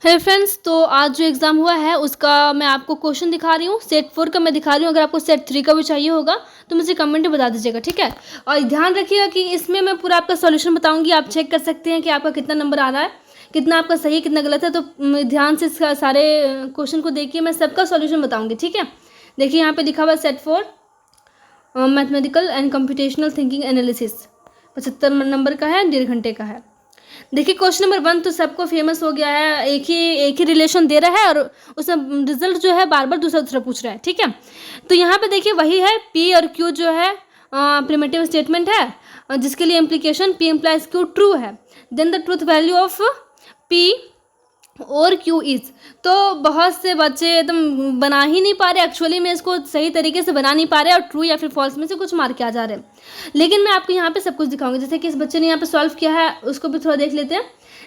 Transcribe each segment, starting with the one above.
Hello friends, तो आज जो एग्ज़ाम हुआ है उसका मैं आपको क्वेश्चन दिखा रही हूँ। सेट 4 का मैं दिखा रही हूँ। अगर आपको सेट 3 का भी चाहिए होगा तो मुझे कमेंट में बता दीजिएगा, ठीक है। और ध्यान रखिएगा कि इसमें मैं पूरा आपका सॉल्यूशन बताऊंगी। आप चेक कर सकते हैं कि आपका कितना नंबर आ रहा है, कितना आपका सही कितना गलत है। तो ध्यान से इसका सारे क्वेश्चन को देखिए, मैं सबका सॉल्यूशन बताऊँगी, ठीक है। देखिए यहाँ पर लिखा हुआ है set 4 mathematical and computational thinking analysis, 75 number का है, 1.5 घंटे का है। देखिए क्वेश्चन नंबर 1 तो सबको फेमस हो गया है। एक ही रिलेशन दे रहा है और उसमें रिजल्ट जो है बार बार दूसरा दूसरा पूछ रहा है, ठीक है। तो यहाँ पे देखिए वही है, पी और क्यू जो है प्रिमिटिव स्टेटमेंट है, जिसके लिए implication p implies q true है। Then the truth value of p और क्यू इज। तो बहुत से बच्चे एकदम बना ही नहीं पा रहे, एक्चुअली में इसको सही तरीके से बना नहीं पा रहे और ट्रू या फिर फॉल्स में से कुछ मार के आ जा रहे हैं। लेकिन मैं आपको यहाँ पे सब कुछ दिखाऊंगी। जैसे कि इस बच्चे ने यहाँ पे सॉल्व किया है, उसको भी थोड़ा देख लेते हैं।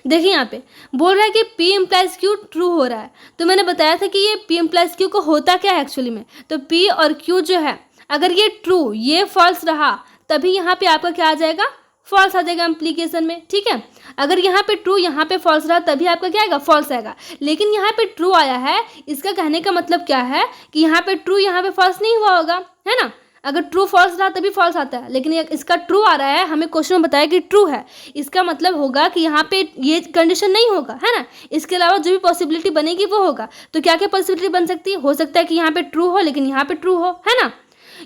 देखिए यहाँ पे बोल रहा है कि पी इम्प्लाइज क्यू ट्रू हो रहा है। तो मैंने बताया था कि ये पी इम्प्लाइज क्यू को होता क्या है एक्चुअली में। तो पी और क्यू जो है, अगर ये ट्रू ये फॉल्स रहा तभी यहाँ पे आपका क्या आ जाएगा, फॉल्स आ जाएगा इम्प्लीकेशन में, ठीक है। अगर यहाँ पे ट्रू यहाँ पे फॉल्स रहा तभी आपका क्या आएगा, फॉल्स आएगा। लेकिन यहाँ पे ट्रू आया है, इसका कहने का मतलब क्या है कि यहाँ पे ट्रू यहाँ पे फॉल्स नहीं हुआ होगा, है ना। अगर ट्रू फॉल्स रहा तभी फॉल्स आता है, लेकिन इसका ट्रू आ रहा है, हमें क्वेश्चन में बताया कि ट्रू है। इसका मतलब होगा कि यहाँ पे ये कंडीशन नहीं होगा, है ना। इसके अलावा जो भी पॉसिबिलिटी बनेगी वो होगा। तो क्या क्या पॉसिबिलिटी बन सकती है, हो सकता है कि यहाँ पे ट्रू हो लेकिन यहाँ पे ट्रू हो, है ना।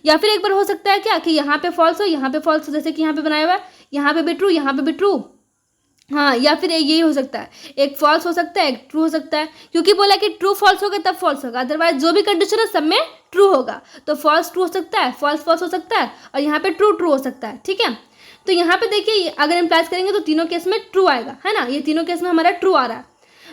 या फिर एक बार हो सकता है क्या कि यहाँ पे फॉल्स हो यहाँ पे फॉल्स हो, जैसे कि यहाँ पे बनाया हुआ है, यहाँ पे भी ट्रू यहाँ पे भी ट्रू। हाँ, या फिर यही हो सकता है, एक फॉल्स हो सकता है एक ट्रू हो सकता है, क्योंकि बोला कि ट्रू फॉल्स होगा तब फॉल्स होगा, अदरवाइज जो भी कंडीशन है सब में ट्रू होगा। तो फॉल्स ट्रू हो सकता है, फॉल्स फॉल्स हो सकता है और यहाँ पे ट्रू ट्रू हो सकता है, ठीक है। तो यहाँ पे देखिए अगर इम्प्लाइज करेंगे तो तीनों केस में ट्रू आएगा, है ना। ये तीनों केस में हमारा ट्रू आ रहा है।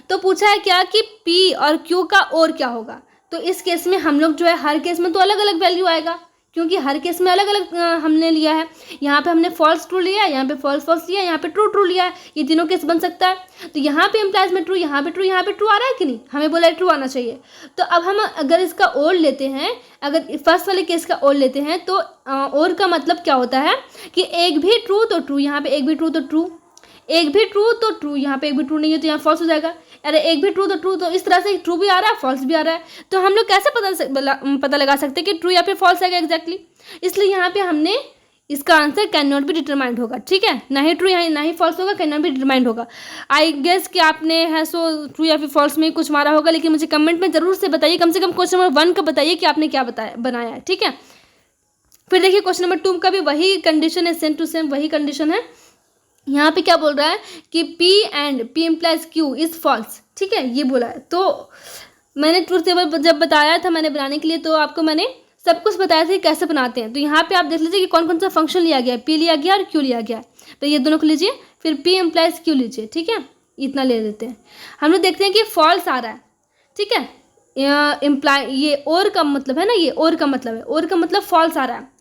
तो पूछा है क्या कि पी और क्यू का और क्या होगा। तो इस केस में हम लोग जो है हर केस में तो अलग अलग वैल्यू आएगा, क्योंकि हर केस में अलग अलग हमने लिया है। यहाँ पे हमने फॉल्स ट्रू लिया, यहाँ पे फॉल्स फॉल्स लिया, यहाँ पे ट्रू ट्रू लिया है। ये तीनों केस बन सकता है। तो यहाँ पे इम्प्लाइज में ट्रू, यहाँ पे ट्रू, यहाँ पे ट्रू आ रहा है कि नहीं, हमें बोला ट्रू आना चाहिए। तो अब हम अगर इसका और लेते हैं, अगर फर्स्ट वाले केस का और लेते हैं तो और का मतलब क्या होता है कि एक भी ट्रू तो ट्रू, यहाँ पे एक भी ट्रू तो ट्रू, एक भी ट्रू तो ट्रू, यहाँ पे एक भी ट्रू नहीं है तो यहाँ फॉल्स हो जाएगा। अरे एक भी ट्रू तो ट्रू, तो इस तरह से ट्रू भी आ रहा है फॉल्स भी आ रहा है। तो हम लोग कैसे पता लगा सकते हैं कि ट्रू या फिर फॉल्स आएगा एग्जैक्टली। इसलिए यहाँ पे हमने इसका answer can not be determined होगा, ठीक है। ना ही ट्रू ना ही फॉल्स होगा, कैन नॉट बी डिटरमाइंड होगा। आई गेस कि आपने है सो ट्रू या फिर फॉल्स में कुछ मारा होगा, लेकिन मुझे कमेंट में जरूर से बताइए, कम से कम क्वेश्चन नंबर 1 का बताइए कि आपने क्या बनाया है, ठीक है। फिर देखिए क्वेश्चन नंबर 2 का भी वही कंडीशन है, सेम टू सेम वही कंडीशन है। यहाँ पे क्या बोल रहा है कि P and P implies Q is false, ठीक है, ये बोला है। तो मैंने ट्रूथ टेबल जब बताया था मैंने बनाने के लिए, तो आपको मैंने सब कुछ बताया था कि कैसे बनाते हैं। तो यहाँ पे आप देख लीजिए कि कौन कौन सा फंक्शन लिया गया है, P लिया गया और Q लिया गया है। तो ये दोनों को लीजिए, फिर P इम्प्लाइज Q लीजिए, ठीक है। इतना ले लेते हैं। हम लोग देखते हैं कि फॉल्स आ रहा है, ठीक है। ये और का मतलब है ना, ये और का मतलब है, और का मतलब फॉल्स आ रहा है।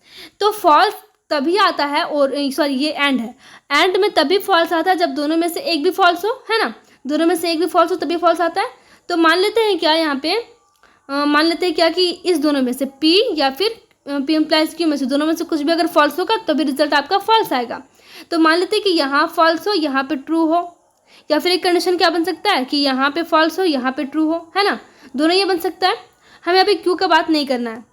तो फॉल्स तभी आता है, और सॉरी ये एंड है, एंड में तभी फॉल्स आता है जब दोनों में से एक भी फॉल्स हो, है ना। दोनों में से एक भी फॉल्स हो तभी फॉल्स आता है। तो मान लेते हैं क्या यहाँ पे मान लेते हैं क्या कि इस दोनों में से P या फिर P इम्प्लाइज Q में से दोनों में से कुछ भी अगर फॉल्स होगा तभी रिजल्ट आपका फॉल्स आएगा। तो मान लेते हैं कि यहाँ फॉल्स हो यहाँ पे ट्रू हो, या फिर एक कंडीशन क्या बन सकता है कि यहाँ पे फॉल्स हो यहाँ पे ट्रू हो, है ना। दोनों ये बन सकता है। हमें अभी Q का बात नहीं करना है,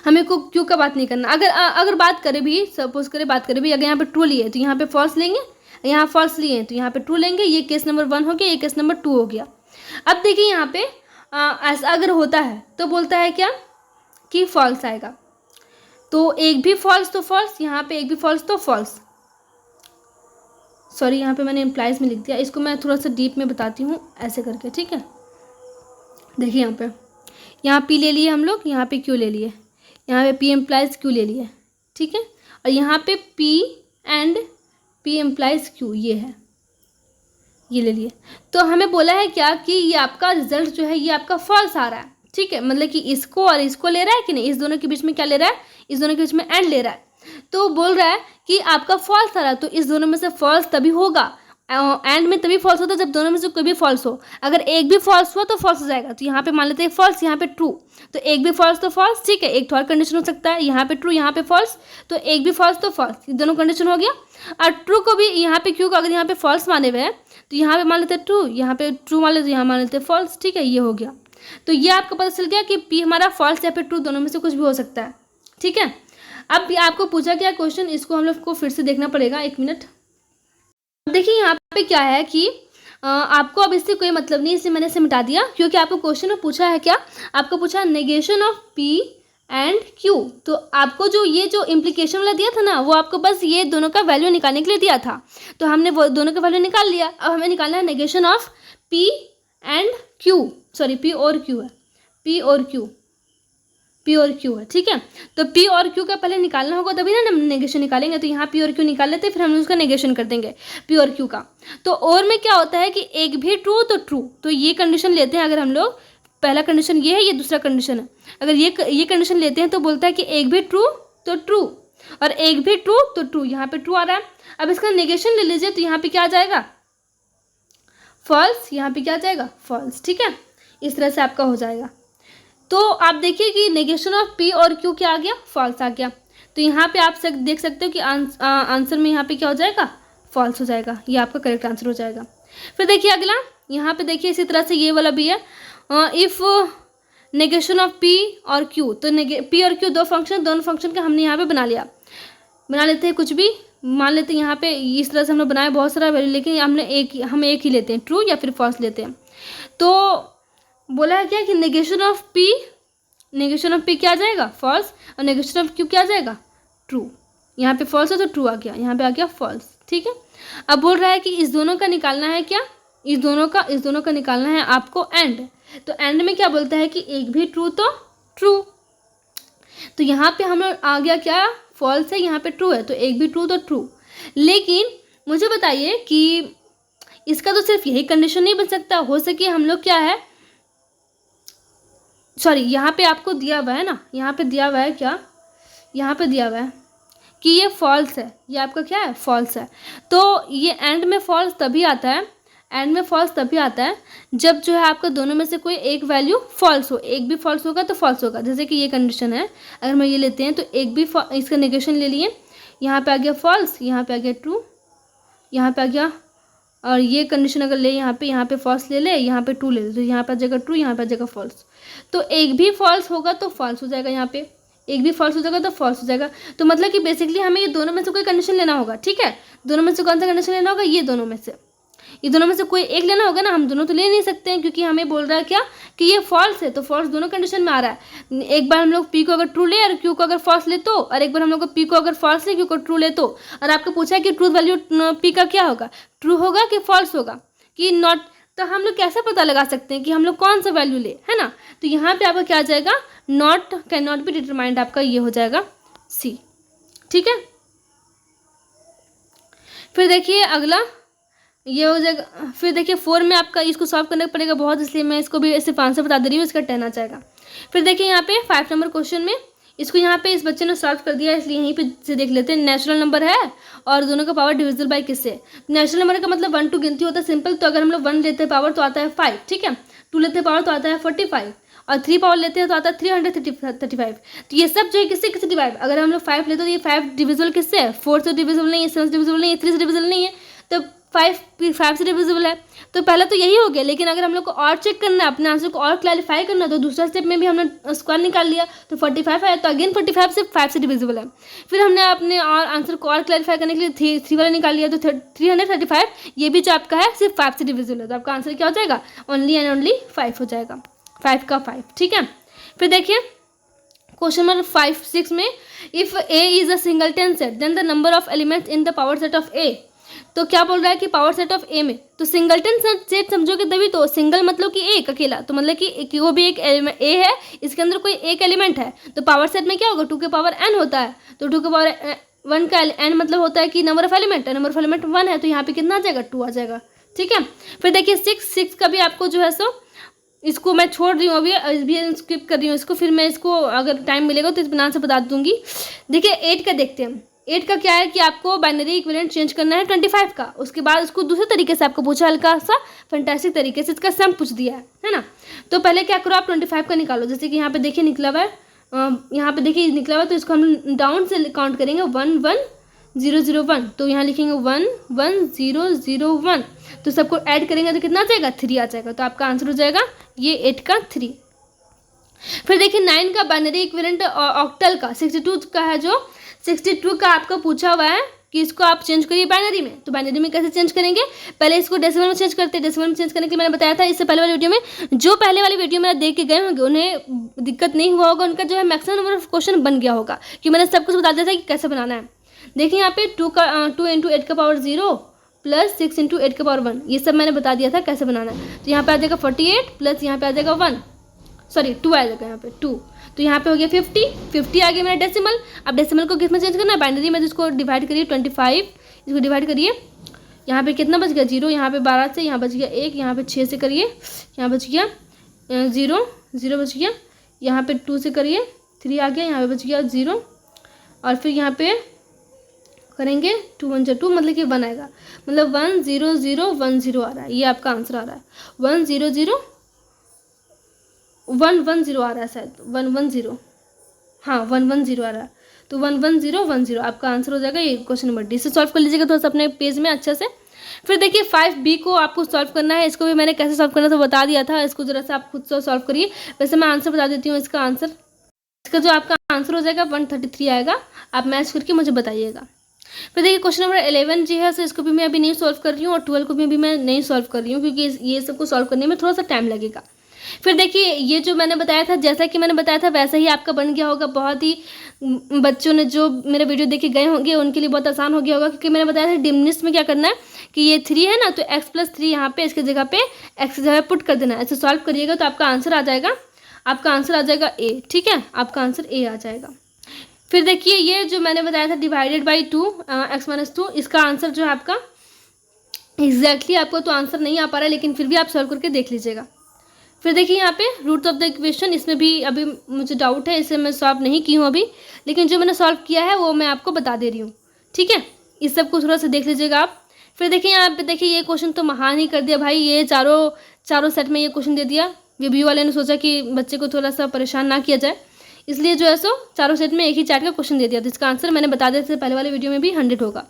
हमें को क्यों का बात नहीं करना। अगर बात करें भी, सपोज करें बात करें भी, अगर यहाँ पे ट्रू लिए तो यहाँ पे फॉल्स लेंगे, यहाँ फॉल्स लिए तो यहाँ पे ट्रू लेंगे। ये केस नंबर 1 हो गया, ये केस नंबर 2 हो गया। अब देखिए यहाँ पे ऐसा अगर होता है तो बोलता है क्या कि फॉल्स आएगा। तो एक भी फॉल्स तो फॉल्स, यहाँ पे एक भी फॉल्स तो फॉल्स। सॉरी यहाँ पे मैंने इम्प्लाइज में लिख दिया, इसको मैं थोड़ा सा डीप में बताती हूँ ऐसे करके, ठीक है। देखिए यहाँ P ले लिए हम लोग, यहाँ पे Q ले लिए, यहाँ पे P इम्प्लाइज Q ले लिए, ठीक है। और यहाँ पे P and P implies Q ये है, ये ले लिए। तो हमें बोला है क्या कि ये आपका रिजल्ट जो है ये आपका फॉल्स आ रहा है, ठीक है। मतलब कि इसको और इसको ले रहा है कि नहीं, इस दोनों के बीच में क्या ले रहा है, इस दोनों के बीच में एंड ले रहा है। तो बोल रहा है कि आपका फॉल्स आ रहा है, तो इस दोनों में से फॉल्स तभी होगा एंड में तभी फॉल्स होता है जब दोनों में से कोई भी फॉल्स हो। अगर एक भी फॉल्स हुआ तो फॉल्स हो जाएगा। तो यहाँ पे मान लेते हैं फॉल्स, यहाँ पे ट्रू, तो एक भी फॉल्स तो फॉल्स, ठीक है। एक तो और कंडीशन हो सकता है, यहाँ पे ट्रू यहाँ पे फॉल्स, तो एक भी फॉल्स तो फॉल्स, ये दोनों कंडीशन हो गया। और ट्रू को भी यहाँ पे क्यों, अगर यहाँ पे फॉल्स माने हुए हैं तो यहाँ पे मान लेते हैं ट्रू, यहाँ पे ट्रू मान लेते, यहाँ मान लेते हैं फॉल्स, ठीक है। ये हो गया। तो ये आपको पता चल गया कि पी हमारा फॉल्स या फिर ट्रू, दोनों में से कुछ भी हो सकता है, ठीक है। अब आपको पूछा गया क्वेश्चन, इसको हम लोग को फिर से देखना पड़ेगा, 1 मिनट। देखिए यहाँ पे क्या है कि आपको अब इससे कोई मतलब नहीं, इससे मैंने इसे मिटा दिया, क्योंकि आपको क्वेश्चन में पूछा है क्या, आपको पूछा है negation of P and Q. तो आपको जो ये जो इम्प्लीकेशन वाला दिया था ना, वो आपको बस ये दोनों का वैल्यू निकालने के लिए दिया था। तो हमने वो दोनों का वैल्यू निकाल लिया। अब हमें निकालना है negation of P and Q, sorry P और क्यू है, पी और क्यू, पी और क्यू है, ठीक है। तो पी और क्यू का पहले निकालना होगा, तभी ना हम नेगेशन निकालेंगे। तो यहाँ पी और क्यू निकाल लेते हैं, फिर हम उसका नेगेशन कर देंगे पी और क्यू का। तो और में क्या होता है कि एक भी ट्रू तो ट्रू, तो ये कंडीशन लेते हैं। अगर हम लोग पहला कंडीशन ये है, ये दूसरा कंडीशन है, अगर ये कंडीशन लेते हैं तो बोलता है कि एक भी ट्रू तो ट्रू और एक भी ट्रू तो ट्रू। यहाँ पे ट्रू आ रहा है। अब इसका नेगेशन ले लीजिए, तो यहाँ पे क्या आ जाएगा, फॉल्स, यहाँ पे क्या आ जाएगा, फॉल्स, ठीक है। इस तरह से आपका हो जाएगा। तो आप देखिए कि नेगेशन ऑफ पी और क्यू क्या आ गया, फॉल्स आ गया। तो यहाँ पे आप देख सकते हो कि आंसर में यहाँ पे क्या हो जाएगा, फॉल्स हो जाएगा। ये आपका करेक्ट आंसर हो जाएगा। फिर देखिए अगला, यहाँ पे देखिए इसी तरह से ये वाला भी है, इफ़ नेगेशन ऑफ पी और क्यू। तो पी और क्यू दो फंक्शन, दोनों फंक्शन का हमने यहाँ पे बना लिया, बना लेते हैं कुछ भी मान लेते हैं। यहाँ पे इस तरह से हमने बनाया बहुत सारा वैल्यू, लेकिन हम एक ही लेते हैं, ट्रू या फिर फॉल्स लेते हैं। तो बोला है क्या कि नेगेशन ऑफ पी क्या आ जाएगा, फॉल्स, और नेगेशन ऑफ क्यू क्या आ जाएगा, ट्रू। यहाँ पे फॉल्स है तो ट्रू आ गया, यहाँ पे आ गया फॉल्स, ठीक है। अब बोल रहा है कि इस दोनों का निकालना है क्या, इस दोनों का निकालना है आपको एंड। तो एंड में क्या बोलता है कि एक भी ट्रू तो ट्रू। तो यहाँ पे हम लोग आ गया क्या, फॉल्स है, यहाँ पे ट्रू है, तो एक भी ट्रू तो ट्रू। लेकिन मुझे बताइए कि इसका तो सिर्फ यही कंडीशन नहीं बन सकता, हो सके हम लोग क्या है, सॉरी यहाँ पे आपको दिया हुआ है ना, यहाँ पे दिया हुआ है क्या, यहाँ पे दिया हुआ है कि ये फॉल्स है, ये आपका क्या है, फॉल्स है। तो ये एंड में फॉल्स तभी आता है, एंड में फॉल्स तभी आता है जब जो है आपका दोनों में से कोई एक वैल्यू फॉल्स हो। एक भी फॉल्स होगा तो फॉल्स होगा। जैसे कि ये कंडीशन है, अगर हम ये लेते हैं तो एक भी इसका नेगेशन ले लिए, यहाँ पे आ गया फॉल्स, यहाँ पे आ गया ट्रू, यहाँ पे आ गया, और ये कंडीशन अगर ले यहाँ पे फॉल्स ले ले, यहाँ पे ट्रू ले ले, तो यहाँ पे आ जाएगा ट्रू, यहाँ पे आ जाएगा फॉल्स। तो एक भी फॉल्स होगा तो फॉल्स हो जाएगा, यहाँ पे एक भी फॉल्स हो जाएगा तो फॉल्स हो जाएगा। तो मतलब कि बेसिकली हमें ये दोनों में से कोई कंडीशन लेना होगा, ठीक है। दोनों में से कौन सा कंडीशन लेना होगा, ये दोनों में से कोई एक लेना होगा ना, हम दोनों तो ले नहीं सकते हैं, क्योंकि हमें बोल रहा है क्या कि ये फॉल्स है, तो फॉल्स दोनों कंडीशन में आ रहा है। एक बार हम लोग पी को अगर ट्रू ले और क्यू को अगर फॉल्स ले तो, और एक बार हम लोग को पी को अगर फॉल्स ले क्यू को ट्रू ले तो। और आपको पूछा है कि ट्रूथ वैल्यू पी का क्या होगा, ट्रू होगा कि फॉल्स होगा कि नॉट। तो हम लोग कैसे पता लगा सकते हैं कि हम लोग कौन सा वैल्यू ले, है ना। तो यहाँ पे आपका क्या आ जाएगा, not can not be determined, आपका ये हो जाएगा सी, ठीक है। फिर देखिए अगला ये हो जाएगा। फिर देखिए 4 में आपका इसको सॉल्व करना पड़ेगा बहुत, इसलिए मैं इसको भी सिर्फ आंसर बता दे रही हूँ, इसका 10 आ जाएगा। फिर देखिए यहाँ पे 5 नंबर क्वेश्चन में इसको यहाँ पे इस बच्चे ने सॉल्व कर दिया, इसलिए यहीं पे से देख लेते हैं। नेचुरल नंबर है और दोनों का पावर डिविजिबल बाय किससे। नेचुरल नंबर का मतलब 1 to गिनती होता है सिंपल, तो अगर हम लोग 1 लेते हैं पावर तो आता है 5, ठीक है। 2 लेते हैं पावर तो आता है 45, और 3 पावर लेते हैं तो आता है 335। तो ये सब जो है किससे डिवाइड, अगर हम लोग 5 लेते हैं तो ये 5 डिविजिबल किससे है, 4 से डिविजिबल नहीं है, 7 से डिविजिबल नहीं है, 3 से डिविजिबल नहीं है, तो 5 से डिविजिबल है। तो पहले तो यही हो गया, लेकिन अगर हम लोग को और चेक करना है, अपने आंसर को और क्लैरिफाई करना है, तो दूसरा स्टेप में भी हमने स्क्वायर निकाल लिया, तो 45 आया, तो अगेन 45 से 5 से डिविजिबल है। फिर हमने अपने और आंसर को और क्लैरिफाई करने के लिए 3 वाला निकाल लिया, तो 335 ये भी जो आपका है सिर्फ 5 से डिविजिबल है, तो आपका आंसर क्या हो जाएगा, ओनली एंड ओनली 5 हो जाएगा, 5 का 5, ठीक है। फिर देखिए क्वेश्चन नंबर 5-6 में, if A is a singleton set then the number of elements in the power set of A. तो क्या बोल रहा है कि पावर सेट ऑफ ए में, तो सिंगलटन सेट समझोगे तभी तो, सिंगल मतलब कि एक अकेला, तो मतलब कि वो भी एक ए है, इसके अंदर कोई एक एलिमेंट है, तो पावर सेट में क्या होगा, 2 के पावर n होता है, तो 2 के पावर 1 का n मतलब होता है कि नंबर ऑफ एलिमेंट है, नंबर ऑफ एलिमेंट 1 है, तो यहाँ पे कितना आ जाएगा, 2 आ जाएगा, ठीक है। फिर देखिए 6 का भी आपको जो है सो, इसको मैं छोड़ रही हूँ अभी स्किप कर रही हूँ इसको, फिर मैं इसको अगर टाइम मिलेगा तो इस बना से बता दूंगी। देखिए 8 का देखते हैं, 8 का क्या है कि आपको बाइनरी इक्विवेलेंट चेंज करना है 25 का। उसके बाद उसको दूसरे तरीके से आपको पूछा, हल्का सा फैंटास्टिक तरीके से इसका सम पूछ दिया है ना। तो पहले क्या करो, आप 25 का निकालो। जैसे कि यहाँ पे देखिए निकला हुआ है, यहाँ पे देखिए निकला हुआ है, तो इसको हम डाउन से काउंट करेंगे 1 1 0 0 1। तो यहाँ लिखेंगे 1 1 0 0 1। तो सबको ऐड करेंगे तो कितना आ जाएगा, 3 आ जाएगा। तो आपका आंसर हो जाएगा ये 8 का 3। फिर देखिए 9 का बाइनरी इक्विवेलेंट ऑक्टल का 62 का है, जो 62 का आपको पूछा हुआ है कि इसको आप चेंज करिए बाइनरी में। तो बाइनरी में कैसे चेंज करेंगे, पहले इसको डेसिमल में चेंज करते हैं। डेसिमल में चेंज करने के लिए मैंने बताया था इससे पहले वाली वीडियो में, जो पहले वाली वीडियो में देख के गए होंगे उन्हें दिक्कत नहीं हुआ होगा, उनका जो है मैक्सिमम नंबर ऑफ क्वेश्चन बन गया होगा, कि मैंने सब कुछ बता दिया था कि कैसे बनाना है। देखिए यहाँ पे 2 इंटू 8 का पावर 0 प्लस 6 इंटू 8 का पावर 1, ये सब मैंने बता दिया था कैसे बनाना है। तो यहाँ पे आ जाएगा 48 प्लस यहाँ पे आ जाएगा 2 आ जाएगा यहाँ पे 2। तो यहाँ पे हो गया 50 आ गया मेरा डेसिमल। अब डेसिमल को किस में चेंज करना है, बाइनरी में। इसको डिवाइड करिए 25, इसको डिवाइड करिए। यहाँ पे कितना बच गया 0, यहाँ पे 12 से, यहाँ बच गया 1, यहाँ पे 6 से करिए, यहाँ बच गया 0 0 बच गया। यहाँ पे 2 से करिए 3 आ गया, यहाँ पे बच गया 0। और फिर यहाँ पे करेंगे 2 1 2, मतलब कि 1 आएगा, मतलब 1 0 0 1 0 आ रहा है। ये आपका आंसर आ रहा है 1 0 0 1 1 0 आ रहा है, शायद 1 1 0, हाँ 1 1 0 आ रहा है। तो 1 1 0 1 0 आपका आंसर हो जाएगा। ये क्वेश्चन नंबर डी से सॉल्व कर लीजिएगा थोड़ा सा अपने पेज में अच्छे से। फिर देखिए 5B को आपको सॉल्व करना है। इसको भी मैंने कैसे सॉल्व करना था बता दिया था, इसको जरा सा आप खुद से सॉल्व करिए। वैसे मैं आंसर बता देती हूँ। इसका जो आपका आंसर हो जाएगा 133 आएगा। आप मैच करके मुझे बताइएगा। फिर देखिए क्वेश्चन नंबर 11 जी है, सो इसको भी मैं अभी नहीं सॉल्व कर रही हूँ, और 12 को भी मैं नहीं सॉल्व कर रही हूँ, क्योंकि ये सबको सॉल्व करने में थोड़ा सा टाइम लगेगा। फिर देखिए ये जो मैंने बताया था, जैसा कि मैंने बताया था वैसा ही आपका बन गया होगा। बहुत ही बच्चों ने जो मेरे वीडियो देख के गए होंगे उनके लिए बहुत आसान हो गया होगा, क्योंकि मैंने बताया था डिमिनिस्ट में क्या करना है कि ये 3 है ना, तो x+3 यहाँ पे इसकी जगह पे x की जगह पुट कर देना है। ऐसे सॉल्व करिएगा तो आपका आंसर आ जाएगा, ए। ठीक है, आपका आंसर ए आ जाएगा। फिर देखिए ये जो मैंने बताया था डिवाइडेड बाई 2 x-2, इसका आंसर जो है आपका एग्जैक्टली आपको तो आंसर नहीं आ पा रहा है, लेकिन फिर भी आप सॉल्व करके देख लीजिएगा। फिर देखिए यहाँ पे रूट ऑफ द इक्वेशन, इसमें भी अभी मुझे डाउट है, इसे मैं सॉल्व नहीं की हूँ अभी, लेकिन जो मैंने सॉल्व किया है वो मैं आपको बता दे रही हूँ। ठीक है, इस सब को थोड़ा सा देख लीजिएगा आप। फिर देखिए यहाँ पे देखिए ये क्वेश्चन तो महान ही कर दिया भाई, ये चारों सेट में ये क्वेश्चन दे दिया। वीबीयू वाले ने सोचा कि बच्चे को थोड़ा सा परेशान ना किया जाए, इसलिए जो है सो चारों सेट में एक ही चार्ट का क्वेश्चन दे दिया। तो इसका आंसर मैंने बता दिया था पहले वाले वीडियो में भी 100 होगा।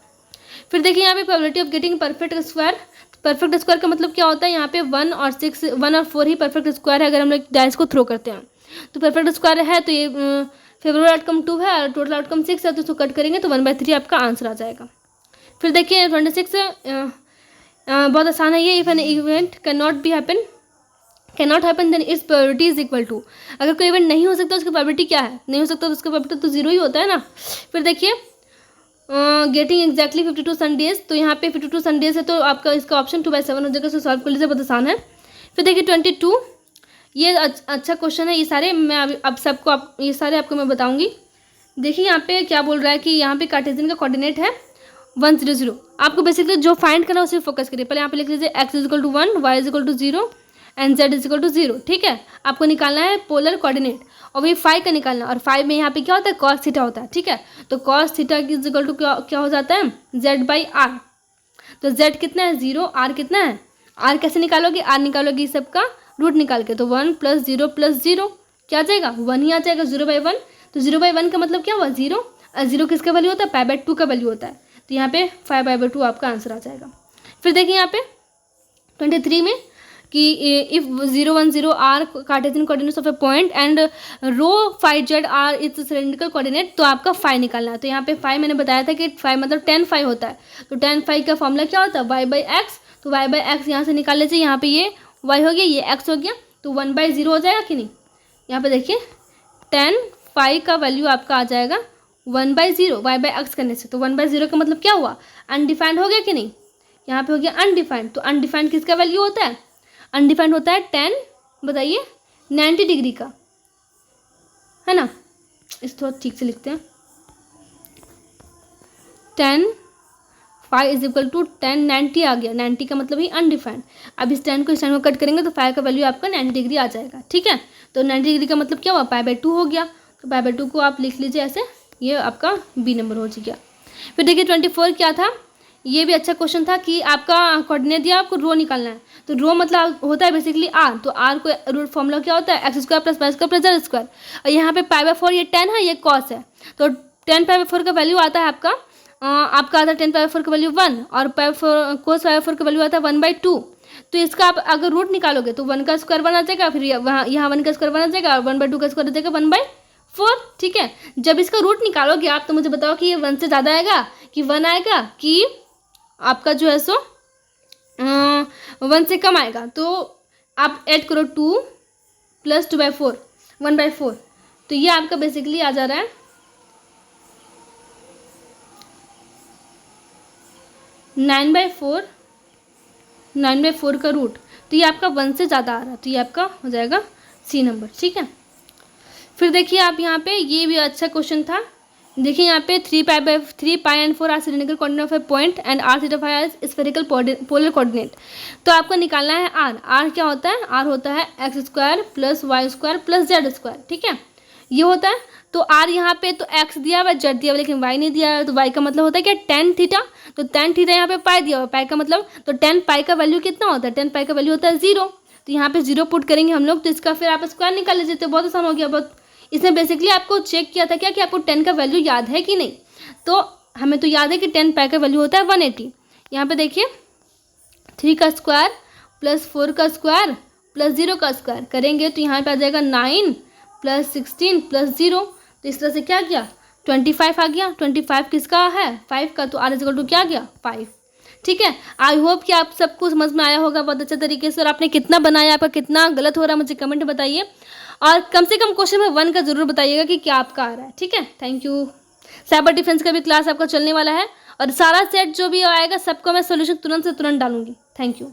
फिर देखिए यहाँ पे probability of getting perfect square. Perfect square का मतलब क्या होता है, यहाँ पे 1 और 4 ही परफेक्ट स्क्वायर है अगर हम लोग डाइस को थ्रो करते हैं। तो परफेक्ट स्क्वायर है तो ये फेवरेबल आउटकम 2 है और टोटल आउटकम 6 है, तो इसको कट करेंगे तो 1/3 आपका आंसर आ जाएगा। फिर देखिए 26 बहुत आसान है ये। If an event cannot happen then its probability is equal to. अगर कोई इवेंट नहीं हो सकता उसकी प्रोबेबिलिटी क्या है, नहीं हो सकता तो उसका प्रोबेबिलिटी तो 0 ही होता है ना। फिर देखिए गेटिंग एग्जैक्टली 52 संडेज, तो यहाँ पे 52 संडेज है, तो आपका इसका ऑप्शन 2/7 हो जाएगा। सो सॉल्व कर लीजिए, बहुत आसान है। फिर देखिए 22, ये अच्छा क्वेश्चन है। ये सारे मैं अब सबको ये सारे आपको मैं बताऊंगी। देखिए यहाँ पे क्या बोल रहा है कि यहाँ पे कार्टेशियन का कोऑर्डिनेट है 1 0 0। आपको बेसिकली जो फाइंड करना है उसे फोकस करिए। पहले यहाँ पे लिख लीजिए x = 1, y = 0 एंड z = 0। ठीक है, आपको निकालना है पोलर कोऑर्डिनेट, और वही फाई का निकालना। और फाई में यहाँ पे क्या होता है, cos थीटा होता है। ठीक है, तो cos थीटा = क्या हो जाता है, z/r। तो z कितना है 0, r कितना है, r कैसे निकालोगे, r निकालोगे सबका रूट निकाल के। तो 1 + 0 + 0 क्या आ जाएगा, 1 ही आ जाएगा, 0/1। तो 0/1 का मतलब क्या हुआ, 0। 0 किसका वैल्यू होता है, π/2 का वैल्यू होता है। तो यहाँ पे 5/2 आपका आंसर आ जाएगा। फिर देखिए यहाँ पे 23 में कि इफ 0 1 0 are Cartesian coordinates of a point and rho phi z are its cylindrical coordinate, तो आपका फाई निकालना है। तो यहाँ पे फाई मैंने बताया था कि फाई मतलब tan फाई होता है। तो tan फाई का फॉर्मूला क्या होता है, y/x। तो y/x यहाँ से निकाल लीजिए, यहाँ पे ये y हो गया, ये x हो गया, तो 1/0 हो जाएगा कि नहीं। यहाँ पे देखिए tan फाई का वैल्यू आपका आ जाएगा 1/0 y/x करने से। तो 1/0 का मतलब क्या हुआ, अनडिफाइंड हो गया कि नहीं। यहाँ पे हो गया अनडिफाइंड। तो अनडिफाइंड किसका वैल्यू होता है, अनडिफाइंड होता है tan, बताइए 90 डिग्री का, है ना। इस थोड़ा ठीक से लिखते हैं, tan फाई = tan 90 आ गया। 90 का मतलब ही अनडिफाइंड। अब इस tan को इस टाइम को कट करेंगे तो फाई का वैल्यू आपका 90 डिग्री आ जाएगा। ठीक है, तो 90 डिग्री का मतलब क्या हुआ, π/2 हो गया। तो π/2 को आप लिख लीजिए ऐसे, ये आपका बी नंबर हो गया। फिर देखिए 24 क्या था, ये भी अच्छा क्वेश्चन था कि आपका कोऑर्डिनेट दिया, आपको रो निकालना है। तो रो मतलब होता है बेसिकली आर, तो आर को रूट फॉर्मूला क्या होता है, x square plus y square plus z square. और यहाँ पे पाई/4 ये 10 है, ये कॉस है, तो 10 पाई/4 का वैल्यू आता है आपका आता है 10 पाई/4 का वैल्यू 1, और कोस पाई/4 का वैल्यू आता है 1/2। तो इसका आप अगर रूट निकालोगे तो 1 का स्क्वायर 1 आ जाएगा, फिर यहाँ 1 का स्क्वायर 1 आ जाएगा, और 1/2 का स्क्वायर आ जाएगा 1/4। ठीक है, जब इसका रूट निकालोगे आप तो मुझे बताओ कि ये 1 से ज़्यादा आएगा कि 1 आएगा, कि आपका जो है सो 1 से कम आएगा। तो आप ऐड करो 2 + 2/4 1/4, तो ये आपका बेसिकली आ जा रहा है 9/4 का रूट, तो ये आपका 1 से ज़्यादा आ रहा है, तो ये आपका हो जाएगा सी नंबर। ठीक है, फिर देखिए आप यहाँ पे ये भी अच्छा क्वेश्चन था। देखिए यहाँ पे 3 pi and 4 are cylindrical coordinate of a point and r theta phi are spherical polar coordinate. तो आपको निकालना है r क्या होता है, r होता है x square plus y square plus z square. ठीक है, ये होता है। तो r यहाँ पे तो x दिया हुआ, z दिया हुआ, लेकिन y नहीं दिया है, तो y का मतलब होता है क्या, tan थीटा। तो tan थीटा यहाँ पे पाई दिया हुआ, पाई का मतलब तो 10 पाई का वैल्यू कितना होता है, 10 पाई का वैल्यू होता है 0। तो यहाँ पे 0 पुट करेंगे हम लोग, तो इसका फिर आप स्क्वायर निकाल लीजिए, तो बहुत आसान हो गया। बहुत इसमें बेसिकली आपको चेक किया था क्या कि आपको 10 का वैल्यू याद है कि नहीं, तो हमें तो याद है कि 10 पाई का वैल्यू होता है 180। यहाँ पे देखिए 3 का स्क्वायर प्लस 4 का स्क्वायर प्लस 0 का स्क्वायर करेंगे, तो यहाँ पे आ जाएगा 9 + 16 + 0। तो इस तरह से क्या किया, 25 आ गया। 25 किसका है, 5 का, तो r = क्या गया 5। ठीक है, आई होप कि आप सबको समझ में आया होगा बहुत अच्छे तरीके से, और आपने कितना बनाया, आपका कितना गलत हो रहा है मुझे कमेंट बताइए, और कम से कम क्वेश्चन में 1 का जरूर बताइएगा कि क्या आपका आ रहा है। ठीक है, थैंक यू। साइबर डिफेंस का भी क्लास आपका चलने वाला है, और सारा सेट जो भी आएगा सबको मैं सोल्यूशन तुरंत से तुरंत डालूंगी। Thank you.